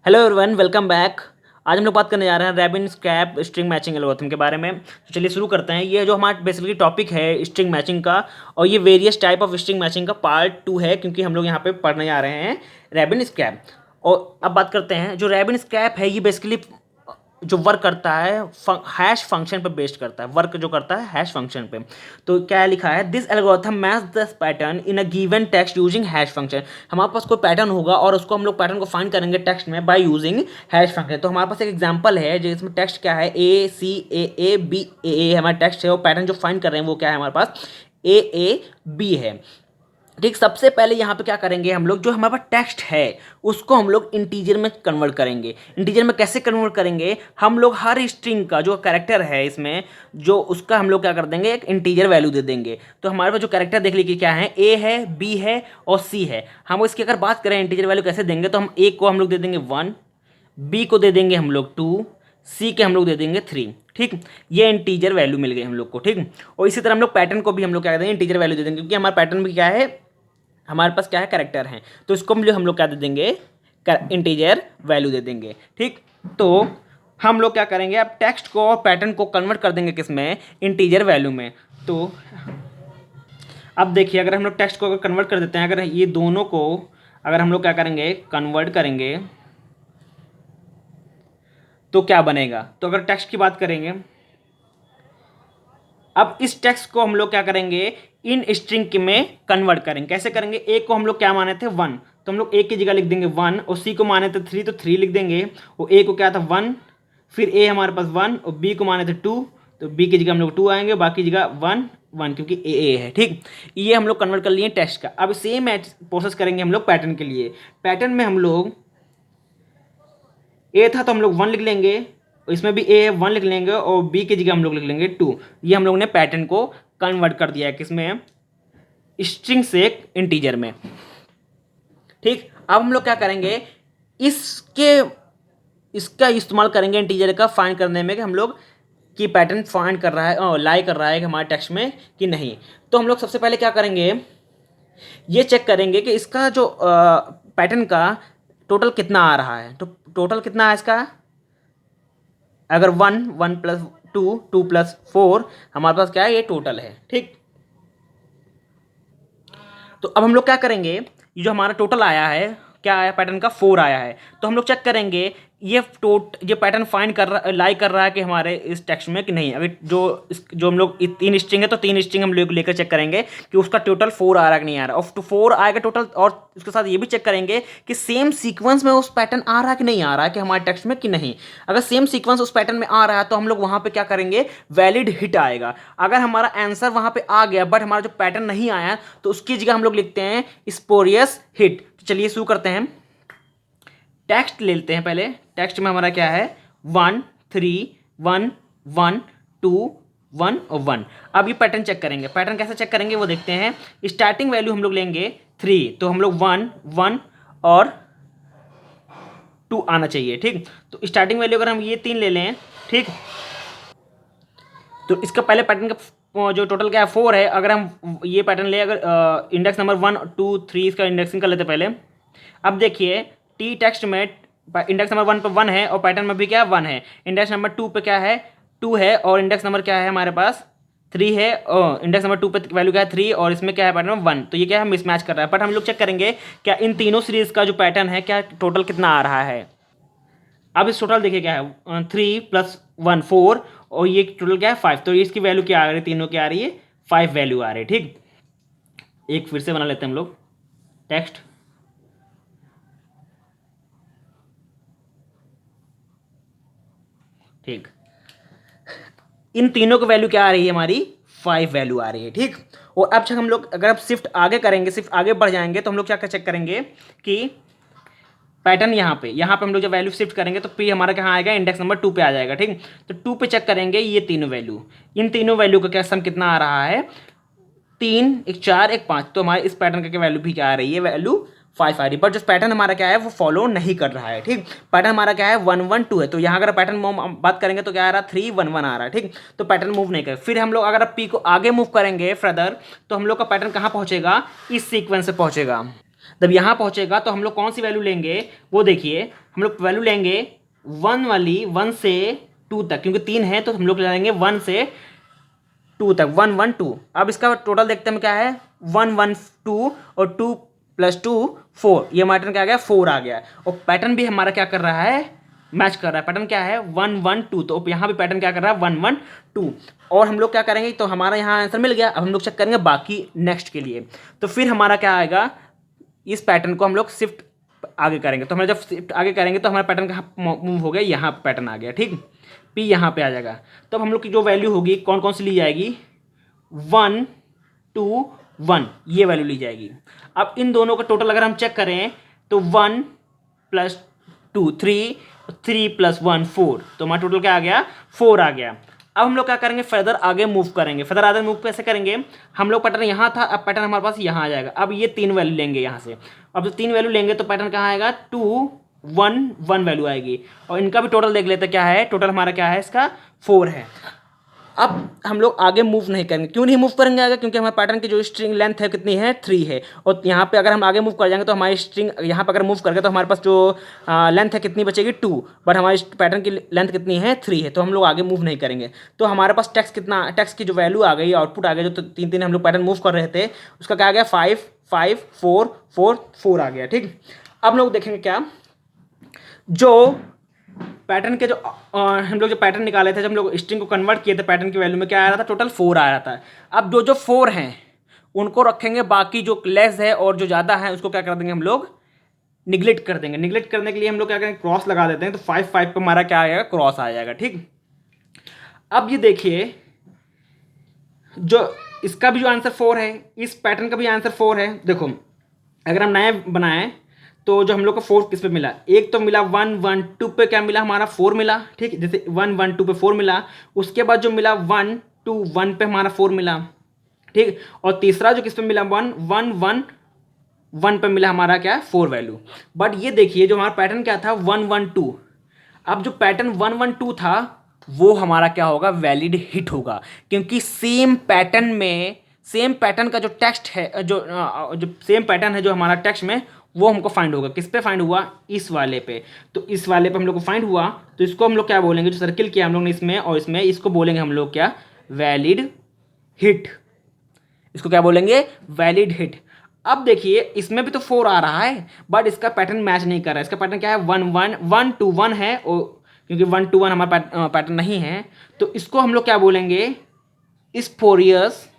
Hello everyone, welcome back. आज हम लोग बात करने जा रहे हैं रैबिन स्क्रैप स्ट्रिंग मैचिंग एल्गोरिथम के बारे में। तो चलिए शुरू करते हैं। ये जो हमारा बेसिकली टॉपिक है स्ट्रिंग मैचिंग का, और ये various type of string matching का पार्ट 2 है, क्योंकि हम लोग यहाँ पे पढ़ने जा रहे हैं रैबिन स्क्रैप। और अब बात करते हैं, जो रैबिन स्क्रैप है ये बेसिकली जो वर्क करता है हैश फंक्शन पे बेस्ड करता है। वर्क जो करता है हैश फंक्शन पे। तो क्या लिखा है, this algorithm match this pattern in a given text using hash function. हमारे पास कोई पैटर्न होगा और उसको हम लोग पैटर्न को फाइंड करेंगे टेक्स्ट में बाय यूजिंग हैश फंक्शन। तो हमारे पास एक एग्जांपल है जिसमें टेक्स्ट क्या है, A C A A B A हमारा टेक्स्ट है, और पैटर्न जो फाइंड कर रहे हैं वो क्या है हमारे पास A A B है। ठीक, सबसे पहले यहाँ पे क्या करेंगे हम लोग, जो हमारे पास टेक्स्ट है उसको हम लोग इंटीजर में कन्वर्ट करेंगे। इंटीजर में कैसे कन्वर्ट करेंगे, हम लोग हर स्ट्रिंग का जो कैरेक्टर है इसमें, जो उसका हम लोग क्या कर देंगे, एक इंटीजर वैल्यू दे देंगे। तो हमारे पास जो कैरेक्टर देख लीजिए क्या है, ए है, बी है और सी है। हम इसकी अगर बात करें इंटीजर वैल्यू कैसे देंगे, तो हम ए को हम लोग दे देंगे 1, बी को दे देंगे हम लोग 2, सी के हम लोग दे देंगे 3। ठीक, ये इंटीजर वैल्यू मिल गई हम लोग को। ठीक, और इसी तरह हम लोग पैटर्न को भी हम लोग क्या देंगे, इंटीजर वैल्यू दे देंगे, क्योंकि हमारा पैटर्न भी क्या है, हमारे पास क्या है, कैरेक्टर हैं। तो इसको हम लोग क्या दे देंगे, इंटीजर वैल्यू दे देंगे। ठीक, तो हम लोग क्या करेंगे, अब टेक्स्ट को और पैटर्न को कन्वर्ट कर देंगे किस में, इंटीजर वैल्यू में। तो अब देखिए, अगर हम लोग टेक्स्ट को अगर कन्वर्ट कर देते हैं, अगर ये दोनों को अगर हम लोग क्या करेंगे, कन्वर्ट करेंगे, तो क्या बनेगा। तो अगर टेक्स्ट की बात करेंगे, अब इस टेक्स्ट को हम लोग क्या करेंगे, इन स्ट्रिंग में कन्वर्ट करेंगे। कैसे करेंगे, ए को हम लोग क्या माने थे 1, तो हम लोग ए की जगह लिख देंगे 1, और सी को माने थे 3 तो 3 लिख देंगे, और ए को क्या था 1, फिर ए हमारे पास 1, और बी को माने थे 2 तो बी की जगह हम लोग 2 आएंगे, बाकी जगह 1 1, क्योंकि ए है। ठीक, ये हम लोग कन्वर्ट कर लिए टेक्स्ट का। अब सेम प्रोसेस करेंगे हम लोग पैटर्न के लिए। पैटर्न में हम लोग ए था तो हम लोग 1 लिख लेंगे, इसमें भी ए है 1 लिख लेंगे, और बी की जगह हम लोग लिख लेंगे 2। ये हम लोग ने पैटर्न को कन्वर्ट कर दिया है किसमें, स्ट्रिंग से इंटीजर में। ठीक, अब हम लोग क्या करेंगे, इसके इसका इस्तेमाल करेंगे इंटीजर का फाइंड करने में, कि हम लोग की पैटर्न फाइंड कर रहा है, लाई कर रहा है कि हमारे टेक्स्ट में कि नहीं। तो हम लोग सबसे पहले क्या करेंगे, ये चेक करेंगे कि इसका जो पैटर्न का टोटल कितना आ रहा है। तो टोटल कितना है इसका, अगर 1 1 प्लस 2 2 प्लस 4 हमारे पास क्या है, ये टोटल है। ठीक, तो अब हम लोग क्या करेंगे, ये जो हमारा टोटल आया है, क्या आया, पैटर्न का 4 आया है। तो हम लोग चेक करेंगे ये पैटर्न फाइंड कर रहा, लाई कर रहा है कि हमारे इस टेक्स्ट में कि नहीं। अगर जो हम लोग 3 स्ट्रिंग है तो 3 स्ट्रिंग हम लोग लेकर चेक करेंगे कि उसका टोटल 4 आ रहा है कि नहीं आ रहा, और 4 आएगा टोटल। और उसके साथ ये भी चेक करेंगे कि सेम सीक्वेंस में उस पैटर्न आ रहा है कि नहीं आ रहा है कि हमारे टेक्स्ट में कि नहीं। अगर सेम सीक्वेंस उस पैटर्न में आ रहा है तो हम लोग वहाँ पे क्या करेंगे, वैलिड हिट आएगा। अगर हमारा आंसर वहाँ पे आ गया बट हमारा जो पैटर्न नहीं आया, तो उसकी जगह हम लोग लिखते हैं स्पोरियस हिट। तो चलिए शुरू करते हैं। टेक्स्ट ले लेते हैं पहले। टेक्स्ट में हमारा क्या है, 1 3 1 1 2 1 और 1। अब ये पैटर्न चेक करेंगे। पैटर्न कैसे चेक करेंगे वो देखते हैं। स्टार्टिंग वैल्यू हम लोग लेंगे 3, तो हम लोग 1 1 और 2 आना चाहिए। ठीक, तो स्टार्टिंग वैल्यू अगर हम ये 3 ले लें, ठीक, तो इसका पहले पैटर्न का जो टोटल क्या है 4 है। अगर हम ये पैटर्न ले, अगर इंडेक्स नंबर 1 2 3 इसका इंडेक्सिंग कर लेते पहले। अब देखिए टी टेक्स्ट में इंडेक्स नंबर 1 पे 1 है, और पैटर्न में भी क्या है 1 है। इंडेक्स नंबर 2 पे क्या है 2 है, और इंडेक्स नंबर क्या है हमारे पास 3 है, और इंडेक्स नंबर 2 पे वैल्यू क्या है 3, और इसमें क्या है पैटर्न 1। तो ये क्या है, मिसमैच कर रहा है। बट हम लोग चेक करेंगे क्या इन तीनों सीरीज का जो पैटर्न है क्या टोटल कितना आ रहा है। अब इस टोटल देखिए क्या है, 3 + 1 4, और ये टोटल क्या है 5। तो इसकी वैल्यू क्या आ रही है, तीनों की आ रही है 5 वैल्यू आ रही है। ठीक, एक फिर से बना लेते हैं हम लोग टेक्स्ट। ठीक, इन तीनों की वैल्यू क्या आ रही है, हमारी 5 वैल्यू आ रही है। ठीक, और अब हम लोग अगर अब शिफ्ट आगे करेंगे, शिफ्ट आगे बढ़ जाएंगे, तो हम लोग क्या चेक करेंगे कि पैटर्न यहाँ पे हम लोग जब वैल्यू शिफ्ट करेंगे तो पी हमारा कहाँ आएगा, इंडेक्स नंबर 2 पे आ जाएगा। ठीक, तो 2 पे चेक करेंगे ये तीनों वैल्यू, इन तीनों वैल्यू का क्या सम कितना आ रहा है, 3 1 4 1 5। तो हमारे इस पैटर्न का वैल्यू भी क्या आ रही है, वैल्यू 5 आ रही है। बट जो पैटर्न हमारा क्या है वो फॉलो नहीं कर रहा है। ठीक, पैटर्न हमारा क्या है 1 1 2 है। तो यहाँ अगर पैटर्न बात करेंगे तो क्या आ रहा है 3 1 1 आ रहा है। ठीक, तो पैटर्न मूव नहीं कर। फिर हम लोग अगर पी को आगे मूव करेंगे फर्दर, तो हम लोग का पैटर्न कहाँ पहुँचेगा, इस सीक्वेंस से पहुँचेगा। जब यहाँ पहुँचेगा तो हम लोग कौन सी वैल्यू लेंगे, वो देखिए, हम लोग वैल्यू लेंगे 1 वाली, 1 से 2 तक, क्योंकि 3 है तो हम लोग लेंगे 1 से 2 तक, 1 1 2। अब इसका टोटल देखते हैं क्या है, 1 1 2 और 2 + 2 4, ये पैटर्न क्या आ गया, 4 आ गया। और पैटर्न भी हमारा क्या कर रहा है, मैच कर रहा है। पैटर्न क्या है, 1 1 2, तो यहाँ भी पैटर्न क्या कर रहा है, 1 1 2। और हम लोग क्या करेंगे, तो हमारा यहाँ आंसर मिल गया। अब हम लोग चेक करेंगे बाकी नेक्स्ट के लिए, तो फिर हमारा क्या आएगा, इस पैटर्न को हम लोग शिफ्ट आगे करेंगे। तो हमें जब शिफ्ट आगे करेंगे तो हमारा पैटर्न कहाँ मूव हो गया, यहाँ पैटर्न आ गया, ठीक, पी यहाँ पे आ जाएगा। तब हम लोग की जो वैल्यू होगी कौन कौन सी ली जाएगी, 1 2 1, ये वैल्यू ली जाएगी। अब इन दोनों का टोटल अगर हम चेक करें तो 1 + 2 3, 3 + 1 4, तो हमारा टोटल क्या आ गया, 4 आ गया। अब हम लोग क्या करेंगे, फर्दर आगे मूव करेंगे। फर्दर आगे मूव कैसे करेंगे, हम लोग पैटर्न यहाँ था, अब पैटर्न हमारे पास यहाँ आ जाएगा। अब ये 3 वैल्यू लेंगे यहाँ से, अब जो 3 वैल्यू लेंगे तो पैटर्न कहाँ आएगा, 2 1 1 वैल्यू आएगी। और इनका भी टोटल देख लेते हैं क्या है, टोटल हमारा क्या है, इसका 4 है। अब हम लोग आगे मूव नहीं करेंगे, क्यों नहीं मूव करेंगे आगे, क्योंकि हमारे पैटर्न की जो स्ट्रिंग लेंथ है कितनी है, 3 है। और यहाँ पे अगर हम आगे मूव कर जाएंगे तो हमारी स्ट्रिंग यहाँ पे अगर मूव करके तो हमारे पास जो लेंथ है कितनी बचेगी, 2, बट हमारी पैटर्न की लेंथ कितनी है, 3 है, तो हम लोग आगे मूव नहीं करेंगे। तो हमारे पास टेक्स्ट कितना, टेक्स्ट की जो वैल्यू आ गई, आउटपुट आ गया, जो 3 हम लोग पैटर्न मूव कर रहे थे, उसका क्या आ गया, 5 5 4 4 4 आ गया, ठीक। अब हम लोग देखेंगे क्या, जो पैटर्न के जो हम लोग जो पैटर्न निकाले थे, जब हम लोग स्ट्रिंग को कन्वर्ट किए थे पैटर्न की वैल्यू में, क्या आ रहा था, टोटल 4 आ रहा था। अब जो 4 हैं उनको रखेंगे, बाकी जो लेस है और जो ज़्यादा है उसको क्या कर देंगे, हम लोग निगलेक्ट कर देंगे। निगलेक्ट करने के लिए हम लोग क्या करेंगे, क्रॉस लगा देते हैं, तो 5 5 पे हमारा क्या आएगा, क्रॉस आ जाएगा, ठीक। अब ये देखिए, जो इसका भी जो आंसर 4 है, इस पैटर्न का भी आंसर 4 है। देखो अगर हम नया बनाएं तो जो हम लोग को 4 किस पे मिला, एक तो मिला 1 1 2 पे क्या मिला, हमारा 4 मिला, ठीक। जैसे 1 1 2 पे 4 मिला, उसके बाद जो मिला 1 2 1 पे हमारा 4 मिला, ठीक। और तीसरा जो किस पे मिला, 1 1 1 1 पे मिला हमारा क्या, 4 वैल्यू। बट ये देखिए जो हमारा पैटर्न क्या था, 1 1 2। अब जो पैटर्न 1 1 2 था वो हमारा क्या होगा, वैलिड हिट होगा, क्योंकि सेम पैटर्न में, सेम पैटर्न का जो टेक्स्ट है, जो सेम पैटर्न है जो हमारा टेक्स्ट में, वो हमको फाइंड होगा। किस पे फाइंड हुआ, इस वाले पे। तो इस वाले पे हम लोग को फाइंड हुआ, तो इसको हम लोग क्या बोलेंगे, जो सर्किल किया हम लोग ने इसमें और इसमें, इसको बोलेंगे हम लोग क्या, वैलिड हिट। इसको क्या बोलेंगे, वैलिड हिट। अब देखिए इसमें भी तो 4 आ रहा है, बट इसका पैटर्न मैच नहीं कर रहा है। इसका पैटर्न क्या है, 1 1 1 2 1 है, और क्योंकि 1 2 1 हमारा पैटर्न नहीं है, तो इसको हम लोग क्या बोलेंगे, स्पोरियस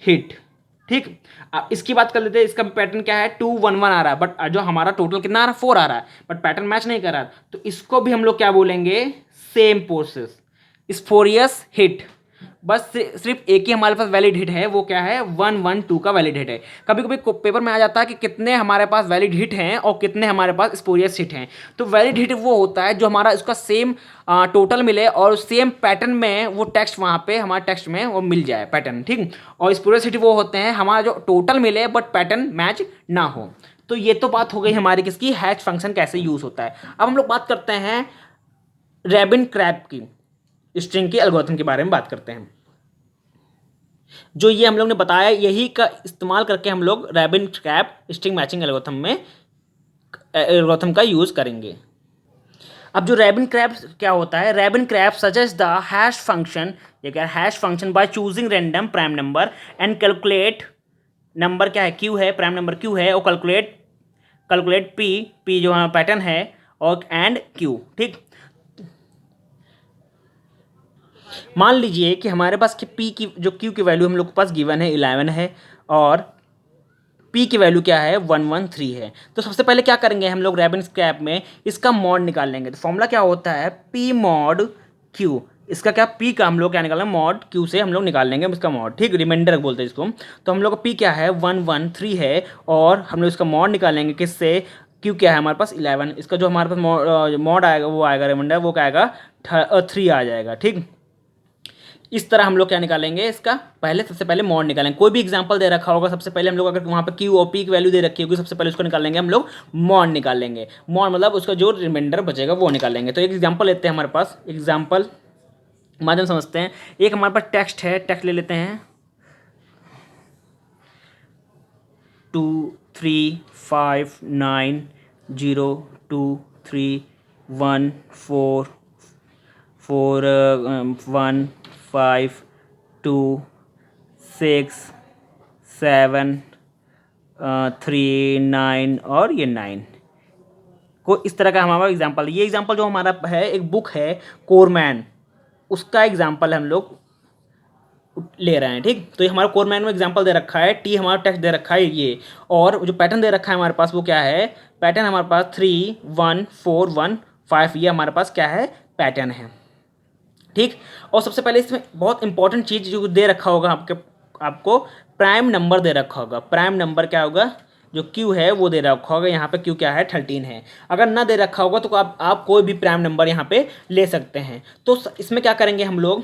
हिट, ठीक। अब इसकी बात कर लेते हैं, इसका पैटर्न क्या है, 2 1 1 आ रहा है, बट जो हमारा टोटल कितना आ रहा है, 4 आ रहा है, बट पैटर्न मैच नहीं कर रहा है, तो इसको भी हम लोग क्या बोलेंगे, सेम प्रोसेस, स्पोरियस हिट। बस सिर्फ एक ही हमारे पास वैलिड हिट है, वो क्या है, 1 1 2 का वैलिड हिट है। कभी कभी पेपर में आ जाता है कि कितने हमारे पास वैलिड हिट हैं और कितने हमारे पास स्पोरियस हिट हैं। तो वैलिड हिट वो होता है जो हमारा उसका सेम टोटल मिले और सेम पैटर्न में वो टेक्स्ट वहाँ पे हमारे टेक्स्ट में वो मिल जाए पैटर्न, ठीक। और स्पोरियस हिट वो होते हैं हमारा जो टोटल मिले बट पैटर्न मैच ना हो। तो ये तो बात हो गई हमारी किसकी, हैश फंक्शन कैसे यूज़ होता है। अब हम लोग बात करते हैं रैबिन क्रैप की स्ट्रिंग की एल्गोरिथम के बारे में बात करते हैं। जो ये हम लोग ने बताया, यही का इस्तेमाल करके हम लोग Rabin Karp string matching algorithm का यूज़ करेंगे। अब जो रैबिन क्रैप क्या होता है, Rabin Karp suggest the hash function, ये क्या hash function, by choosing random prime number and calculate number क्या है, क्यू है, प्राइम नंबर क्यू है, और कैलकुलेट पी जो हमारा पैटर्न है, और एंड क्यू, ठीक। मान लीजिए कि हमारे पास कि पी की जो क्यू की वैल्यू हम लोग के पास गिवन है 11 है, और पी की वैल्यू क्या है, 113 है। तो सबसे पहले क्या करेंगे हम लोग रैबिन क्रैप में, इसका मॉड निकाल लेंगे। तो फॉर्मूला क्या होता है, पी मॉड क्यू। इसका क्या, पी का हम लोग क्या निकालना, मॉड क्यू से हम लोग निकाल लेंगे इसका मॉड, ठीक, रिमाइंडर बोलते हैं इसको। तो हम लोग का पी क्या है, 113 है, और हम लोग इसका मॉड निकालेंगे किससे, क्यू क्या है हमारे पास 11, इसका जो हमारे पास मॉड आएगा वो आएगा रिमाइंडर, वो क्या आएगा 3 आ जाएगा, ठीक। इस तरह हम लोग क्या निकालेंगे, इसका पहले सबसे पहले मॉड निकालेंगे। कोई भी एग्जांपल दे रखा होगा, सबसे पहले हम लोग अगर वहाँ पे क्यू और पी की वैल्यू दे रखी होगी, सबसे पहले उसको निकालेंगे हम लोग, मॉड निकालेंगे। मॉड मतलब उसका जो रिमाइंडर बचेगा वो निकालेंगे। तो एक एग्जांपल लेते हैं, हमारे पास एग्जांपल माध्यम समझते हैं। एक हमारे पास टेक्स्ट है, टेक्स्ट ले लेते हैं, 5 9 0 2 3 1 4 4 1 5 2 6 7 3 9 और ये 9 को इस तरह का हमारा एग्जाम्पल। ये एग्जाम्पल जो हमारा है एक बुक है कोरमैन, उसका एग्जाम्पल हम लोग ले रहे हैं। ठीक, तो ये हमारा कोरमैन में एग्जाम्पल दे रखा है, टी हमारा टेक्स्ट दे रखा है ये, और जो पैटर्न दे रखा है हमारे पास वो क्या है, पैटर्न हमारे पास 3 1 4 1 5, ये हमारे पास क्या है, पैटर्न है। ठीक, और सबसे पहले इसमें बहुत इंपॉर्टेंट चीज़ जो दे रखा होगा आपको प्राइम नंबर दे रखा होगा। प्राइम नंबर क्या होगा, जो क्यू है वो दे रखा होगा, यहाँ पे क्यू क्या है 13 है। अगर ना दे रखा होगा तो आप कोई भी प्राइम नंबर यहाँ पे ले सकते हैं। तो इसमें क्या करेंगे हम लोग,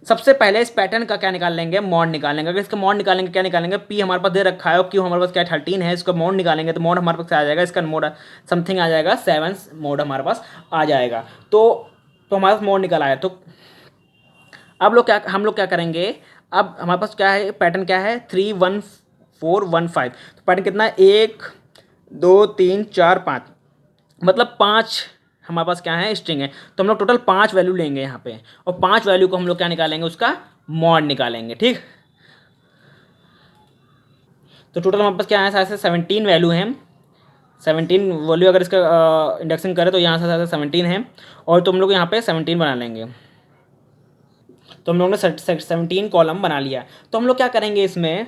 सबसे पहले इस पैटर्न का क्या निकाल लेंगे, मॉड निकाल लेंगे। अगर इसका मॉड निकालेंगे क्या निकालेंगे, पी हमारे पास दे रखा है और क्यू हमारे पास क्या 13 है, इसका मॉड निकालेंगे तो मॉड हमारे पास क्या आ जाएगा, इसका मोड समथिंग आ जाएगा 7 मोड हमारे पास आ जाएगा। तो हमारे पास मोड निकल आया। तो अब हम लोग क्या करेंगे, अब हमारे पास क्या है, पैटर्न क्या है 3 1 4 1 5। तो पैटर्न कितना है, 1 2 3 4 5, मतलब 5 हमारे पास क्या है, स्ट्रिंग है। तो हम लोग टोटल 5 वैल्यू लेंगे यहाँ पे, और 5 वैल्यू को हम लोग क्या निकालेंगे, उसका मॉड निकालेंगे। ठीक, तो टोटल हमारे पास क्या है, शायद से 17 वैल्यू हैं। 17 वैल्यू अगर इसका इंडेक्सिंग करें तो यहाँ से शायद 17 है, और तो हम लोग यहाँ पे 17 बना लेंगे। तो हम लोग ने 17 कॉलम बना लिया। तो हम लोग क्या करेंगे इसमें,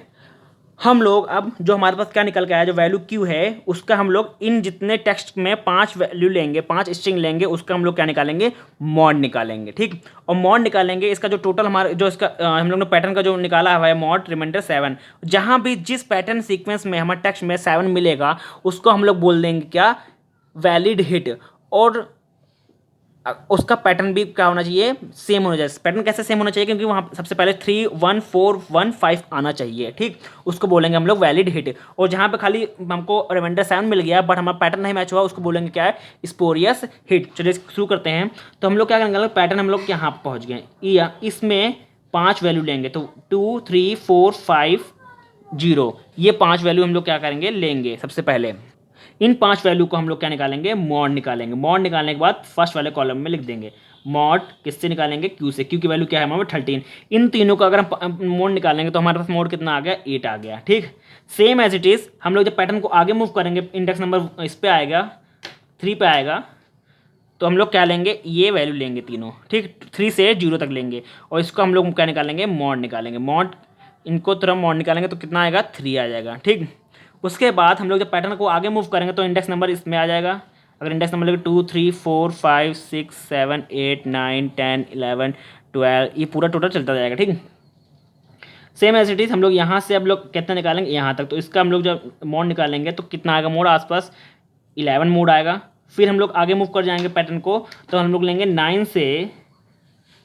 हम लोग अब जो हमारे पास क्या निकल के आया, जो वैल्यू क्यू है उसका हम लोग इन जितने टेक्स्ट में 5 वैल्यू लेंगे, 5 स्ट्रिंग लेंगे, उसका हम लोग क्या निकालेंगे, मॉड निकालेंगे। ठीक, और मॉड निकालेंगे, इसका जो टोटल हमारे जो इसका हम लोग ने पैटर्न का जो निकाला हुआ है मॉड रिमाइंडर 7, जहाँ भी जिस पैटर्न सीक्वेंस में हमारे टेक्स्ट में 7 मिलेगा उसको हम लोग बोल देंगे क्या, वैलिड हिट। और उसका पैटर्न भी क्या होना चाहिए, सेम होना चाहिए। पैटर्न कैसे सेम होना चाहिए, क्योंकि वहाँ सबसे पहले 3 1 4 1 5 आना चाहिए। ठीक, उसको बोलेंगे हम लोग वैलिड हिट। और जहाँ पे खाली हमको रिमाइंडर 7 मिल गया बट हमारा पैटर्न नहीं मैच हुआ, उसको बोलेंगे क्या है, स्पोरियस हिट। चलिए शुरू करते हैं। तो हम लोग क्या करेंगे, पैटर्न हम लोग यहाँ पर पहुँच गए, या इसमें 5 वैल्यू लेंगे, तो 2 3 4 5 0, ये 5 वैल्यू हम लोग क्या करेंगे, लेंगे। सबसे पहले इन 5 वैल्यू को हम लोग क्या निकालेंगे, मॉड निकालेंगे। मॉड निकालने के बाद फर्स्ट वाले कॉलम में लिख देंगे मॉड, किससे निकालेंगे, क्यू से। क्यू की वैल्यू क्या है हमारे 13। इन तीनों का अगर हम मोड निकालेंगे तो हमारे पास मोड कितना आ गया, 8 आ गया। ठीक, सेम एज इट इज़ हम लोग जब पैटर्न को आगे मूव करेंगे, इंडेक्स नंबर इस पर आएगा 3 पे आएगा, तो हम लोग क्या लेंगे, ये वैल्यू लेंगे तीनों। ठीक, 3 से 0 तक लेंगे, और इसको हम लोग क्या निकालेंगे, मॉड निकालेंगे। मॉड इनको तरह मॉड निकालेंगे तो कितना आएगा, 3 आ जाएगा। ठीक, उसके बाद हम लोग जब पैटर्न को आगे मूव करेंगे तो इंडेक्स नंबर इसमें आ जाएगा। अगर इंडेक्स नंबर लगे 2 3 4 5 6 7 8 9 10 11 12, ये पूरा टोटल चलता जाएगा। ठीक, सेम एज इट इज़ हम लोग यहाँ से अब लोग कितना निकालेंगे, यहाँ तक। तो इसका हम लोग जब मोड निकालेंगे तो कितना आएगा, मोड आसपास 11 मोड आएगा। फिर हम लोग आगे मूव कर जाएंगे पैटर्न को, तो हम लोग लेंगे 9 से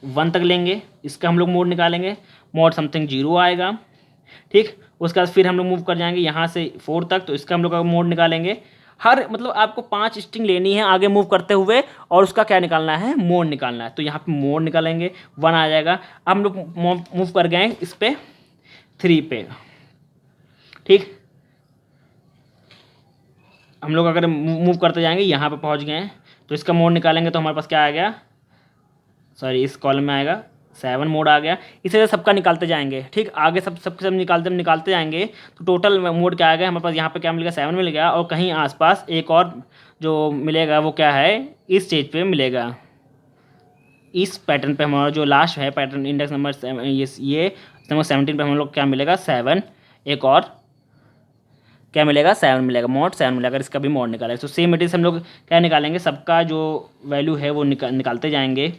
1 तक लेंगे, इसका हम लोग मोड निकालेंगे, मोड समथिंग 0 आएगा। ठीक, उसके बाद फिर हम लोग मूव कर जाएंगे यहाँ से 4 तक, तो इसका हम लोग का मोड निकालेंगे। हर मतलब आपको 5 स्ट्रिंग लेनी है आगे मूव करते हुए, और उसका क्या निकालना है, मोड निकालना है। तो यहाँ पे मोड निकालेंगे, 1 आ जाएगा। अब हम लोग मूव कर गए इस पे 3 पे। ठीक, हम लोग अगर मूव करते जाएंगे यहाँ पे पहुँच गए, तो इसका मोड निकालेंगे तो हमारे पास क्या आ गया, सॉरी इस कॉलम में आएगा 7 मोड आ गया। इसी तरह सबका निकालते जाएंगे। ठीक, आगे सब निकालते जाएंगे, तो टोटल मोड क्या आ गया हमारे पास, यहाँ पे क्या मिलेगा, 7 मिल गया, और कहीं आसपास एक और जो मिलेगा वो क्या है, इस स्टेज पे मिलेगा। इस पैटर्न पे हमारा जो लास्ट है पैटर्न इंडेक्स नंबर ये नंबर 17 पे हम लोग क्या मिलेगा, 7, एक और क्या मिलेगा, 7 मिलेगा, मोड 7 मिलेगा। अगर इसका भी मोड निकालेगा तो सेम इट इज़ हम लोग क्या निकालेंगे, सबका जो वैल्यू है वो निकालते जाएंगे।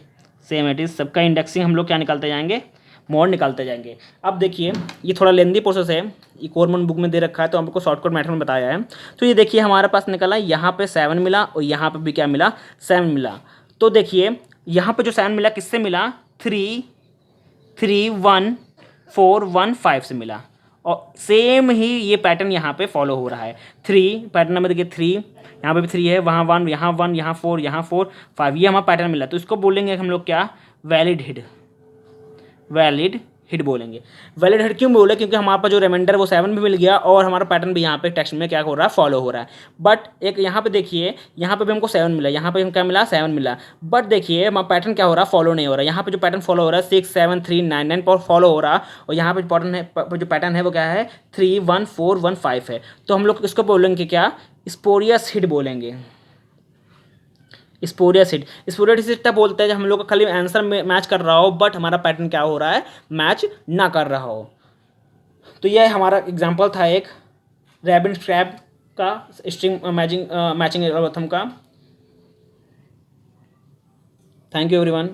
सेम इट इज़ सबका इंडेक्सिंग हम लोग क्या निकालते जाएंगे, मोड निकालते जाएंगे। अब देखिए ये थोड़ा लेंदी प्रोसेस है, ये कोरमन बुक में दे रखा है, तो हमको शॉर्टकट मेथड में बताया है। तो ये देखिए हमारे पास निकला, यहाँ पे 7 मिला और यहाँ पे भी क्या मिला, 7 मिला। तो देखिए यहाँ पे जो 7 मिला किससे मिला, 3 3 1 4 1 5 से मिला। और सेम ही ये पैटर्न यहाँ पे फॉलो हो रहा है। 3 पैटर्न नंबर देखिए 3, यहाँ पे भी 3 है, वहाँ 1, यहाँ 1, यहाँ 4, यहाँ 4 5, ये हमारा पैटर्न मिला। तो इसको बोलेंगे हम लोग क्या, वैलिड हिट। वैलिड हिट बोलेंगे। वैलिड हिट क्यों बोले, क्योंकि हमारे पास जो रिमाइंडर वो 7 भी मिल गया और हमारा पैटर्न भी यहाँ पे टेक्स्ट में क्या हो रहा है, फॉलो हो रहा है। बट एक यहाँ पे देखिए, यहाँ पे भी हमको 7 मिला, यहाँ पे क्या मिला, 7 मिला। बट देखिए हमारा पैटर्न क्या हो रहा है, फॉलो नहीं हो रहा है। यहाँ पे जो पैटर्न फॉलो हो रहा है 6 7 3 9 9 पर फॉलो हो रहा है, और यहाँ पे जो पैटर्न है वो क्या है, 3 1 4 1 5 है। तो हम लोग इसको बोलेंगे क्या, स्पोरियस हिट बोलेंगे। स्पोरियस हिट, स्पोरियस हिट तब बोलते हैं जब हम लोग का खाली आंसर मैच कर रहा हो बट हमारा पैटर्न क्या हो रहा है, मैच ना कर रहा हो। तो यह हमारा एग्जांपल था एक रैबिन स्क्रैप का स्ट्रिंग मैचिंग एल्गोरिथम का। Thank you everyone.